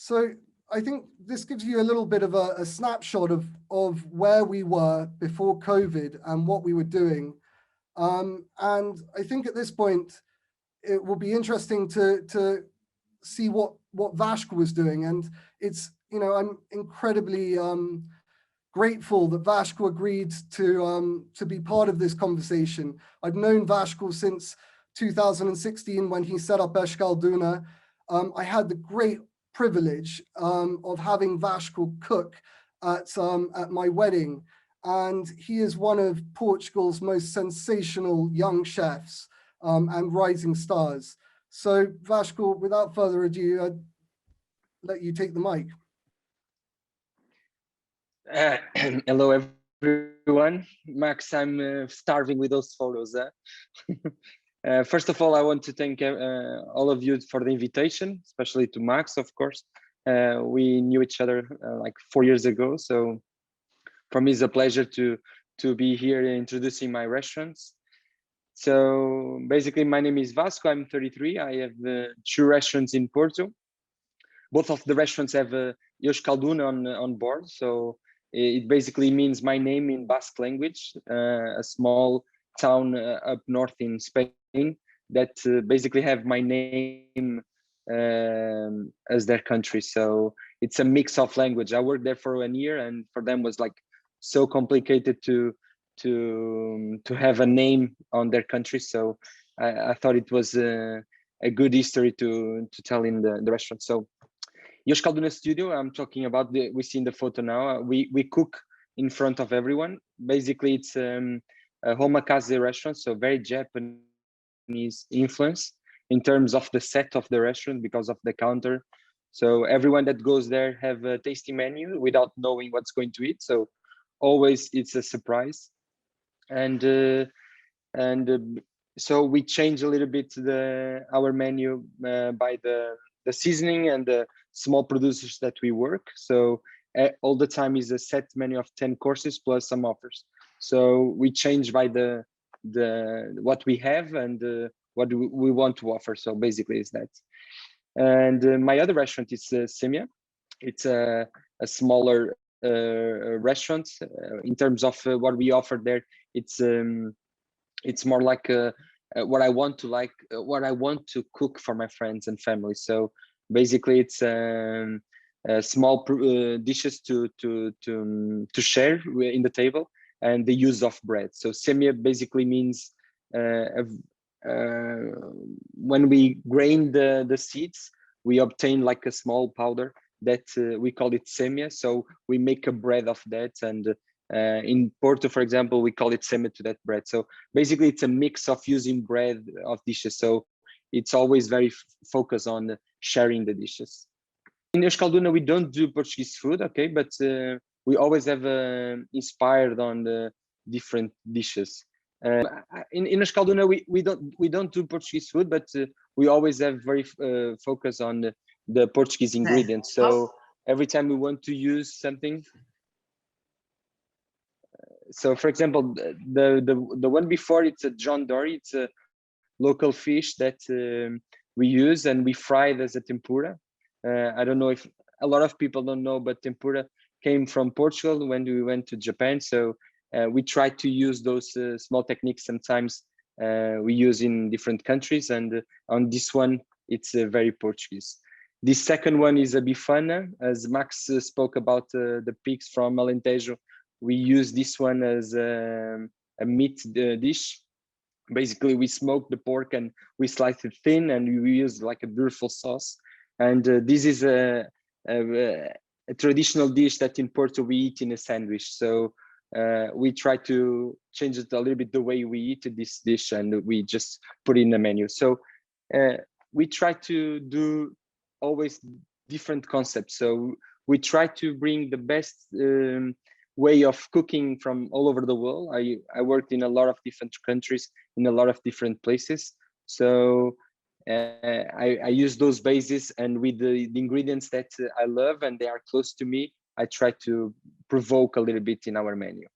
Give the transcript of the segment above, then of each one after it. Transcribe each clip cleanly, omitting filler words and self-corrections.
So I think this gives you a little bit of a snapshot of where we were before COVID and what we were doing. And I think at this point, it will be interesting to see what Vasco was doing. And it's, I'm incredibly grateful that Vasco agreed to be part of this conversation. I've known Vasco since 2016 when he set up Euskalduna. I had the great privilege of having Vasco cook at my wedding, and he is one of Portugal's most sensational young chefs and rising stars. So Vasco, without further ado, I'd let you take the mic. Hello everyone. Max, I'm starving with those photos. First of all, I want to thank all of you for the invitation, especially to Max, of course. We knew each other like 4 years ago, so for me it's a pleasure to be here introducing my restaurants. So basically, my name is Vasco. I'm 33. I have 2 restaurants in Porto. Both of the restaurants have Euskalduna on board, so it basically means my name in Basque language, a small town up north in Spain that basically have my name as their country. So it's a mix of language. I worked there for 1 year, and for them was like so complicated to have a name on their country. So I thought it was a good history to tell in the restaurant. So Euskalduna Studio, I'm talking about, we see in the photo now, we cook in front of everyone. Basically, it's a omakase restaurant, so very Japanese influence in terms of the set of the restaurant because of the counter. So everyone that goes there have a tasty menu without knowing what's going to eat. So always it's a surprise. And so we change a little bit our menu by the seasoning and the small producers that we work. So all the time is a set menu of 10 courses plus some offers. So we change by the what we have and what we want to offer. So basically is that. And my other restaurant is Semia. It's a smaller restaurant in terms of what we offer there. It's more like what I want to cook for my friends and family. So basically, it's small dishes to share in the table, and the use of bread. So semia basically means when we grain the seeds, we obtain like a small powder that we call it semia. So we make a bread of that, and in Porto, for example, we call it semia to that bread. So basically, it's a mix of using bread of dishes. So it's always very focused on sharing the dishes. In Euskalduna, we don't do Portuguese food, okay, but we always have inspired on the different dishes. In Euskalduna, we don't do Portuguese food, but we always have very focus on the Portuguese ingredients. So every time we want to use something. So, for example, the one before, it's a John Dory. It's a local fish that we use and we fry it as a tempura. I don't know if a lot of people don't know, but tempura came from Portugal when we went to Japan. So we try to use those small techniques sometimes we use in different countries. And on this one, it's very Portuguese. The second one is a bifana. As Max spoke about the pigs from Alentejo, we use this one as a meat dish. Basically, we smoke the pork and we slice it thin, and we use like a beautiful sauce. And this is a traditional dish that in Porto we eat in a sandwich. So we try to change it a little bit the way we eat this dish, and we just put it in the menu. So we try to do always different concepts. So we try to bring the best way of cooking from all over the world. I worked in a lot of different countries, in a lot of different places. So I use those bases, and with the ingredients that I love and they are close to me, I try to provoke a little bit in our menu.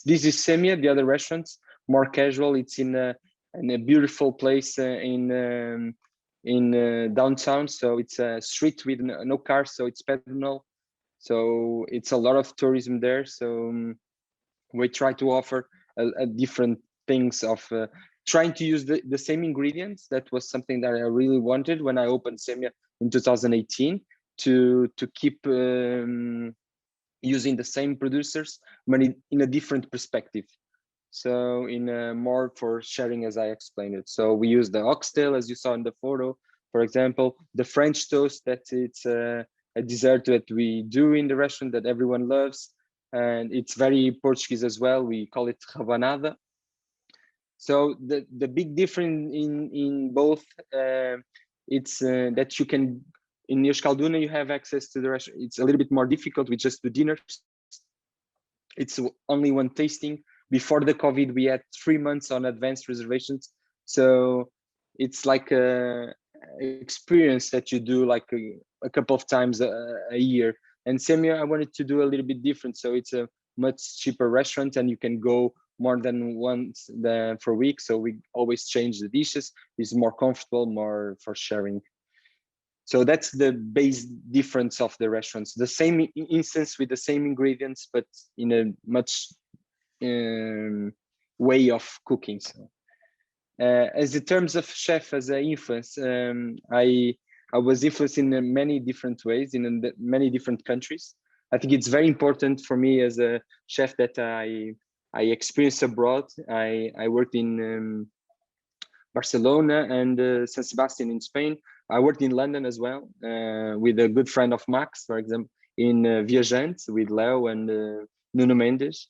This is Semia, the other restaurants, more casual. It's in a beautiful place in in downtown. So it's a street with no cars, so it's pedal. So it's a lot of tourism there. So we try to offer a different things of trying to use the same ingredients. That was something that I really wanted when I opened Semia in 2018, to keep using the same producers, but in a different perspective. So in more for sharing, as I explained it. So we use the oxtail, as you saw in the photo, for example, the French toast, that it's a dessert that we do in the restaurant that everyone loves. And it's very Portuguese as well. We call it rabanada. So the big difference in both, it's that you can, in Euskalduna, you have access to the restaurant. It's a little bit more difficult with just the dinners. It's only one tasting. Before the COVID, we had 3 months on advanced reservations. So it's like a experience that you do like a couple of times a year. And Semia, I wanted to do a little bit different. So it's a much cheaper restaurant, and you can go more than once per week. So we always change the dishes. It's more comfortable, more for sharing. So that's the base difference of the restaurants. The same instance with the same ingredients, but in a much way of cooking. So, as in terms of chef as an influence, I was influenced in many different ways in many different countries. I think it's very important for me as a chef that I experienced abroad. I worked in Barcelona and San Sebastian in Spain. I worked in London as well with a good friend of Max, for example, in Viajante with Leo and Nuno Mendes.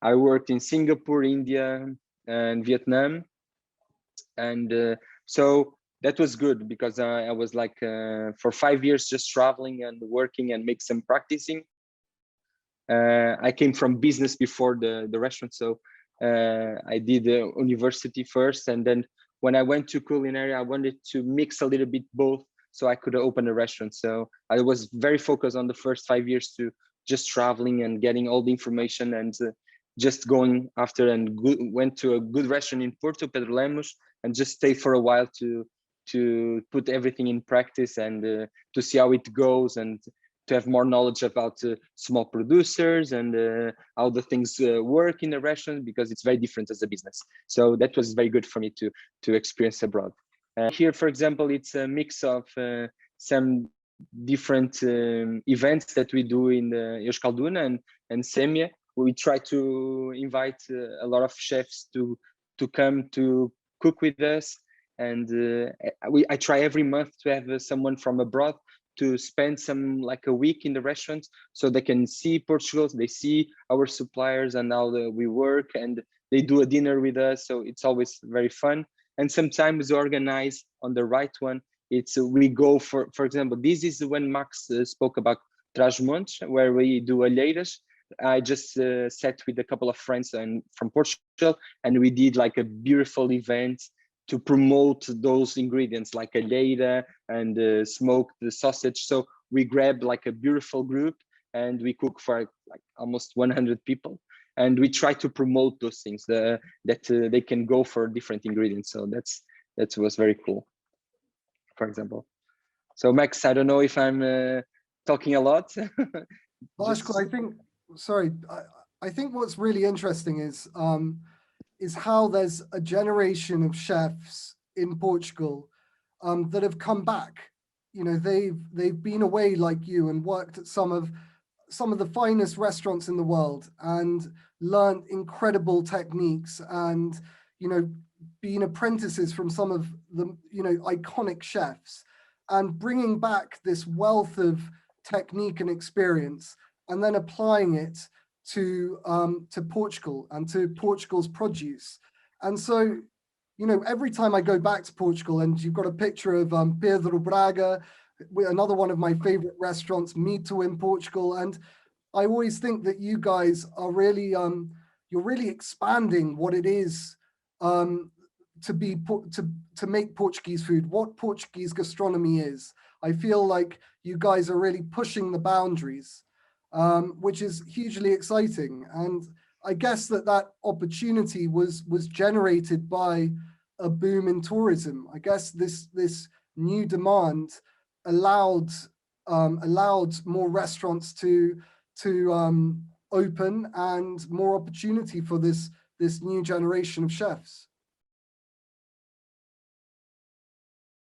I worked in Singapore, India, and Vietnam. And so that was good because I was like for 5 years just traveling and working and make some practicing. I came from business before the restaurant. So I did the university first, and then when I went to culinary, I wanted to mix a little bit both so I could open a restaurant. So I was very focused on the first 5 years to just traveling and getting all the information and just going after, and went to a good restaurant in Porto, Pedro Lemos, and just stay for a while to put everything in practice and to see how it goes, and to have more knowledge about small producers and how the things work in a restaurant, because it's very different as a business. So that was very good for me to experience abroad. Here, for example, it's a mix of some different events that we do in the Euskalduna and Semia. We try to invite a lot of chefs to come to cook with us, and I try every month to have someone from abroad to spend some like a week in the restaurant, so they can see Portugal, they see our suppliers and how we work, and they do a dinner with us. So it's always very fun. And sometimes organize on the right one. It's we go for example, this is when Max spoke about Trás-os-Montes, where we do alheiras. I just sat with a couple of friends and from Portugal, and we did like a beautiful event to promote those ingredients like alheira and smoked the sausage. So we grabbed like a beautiful group and we cook for like almost 100 people, and we try to promote those things that they can go for different ingredients. So that was very cool, for example. So Max, I don't know if I'm talking a lot. Vasco, I think, sorry, I think what's really interesting is how there's a generation of chefs in Portugal that have come back. You know, they've been away like you and worked at some of the finest restaurants in the world and learned incredible techniques, and you know, been apprentices from some of the iconic chefs, and bringing back this wealth of technique and experience, and then applying it to Portugal and to Portugal's produce. And so, you know, every time I go back to Portugal, and you've got a picture of Pedro Braga, another one of my favorite restaurants, Mito in Portugal, and I always think that you guys are really you're really expanding what it is to make Portuguese food, what Portuguese gastronomy is. I feel like you guys are really pushing the boundaries, which is hugely exciting. And I guess that opportunity was generated by a boom in tourism. I guess this new demand allowed more restaurants to open, and more opportunity for this new generation of chefs.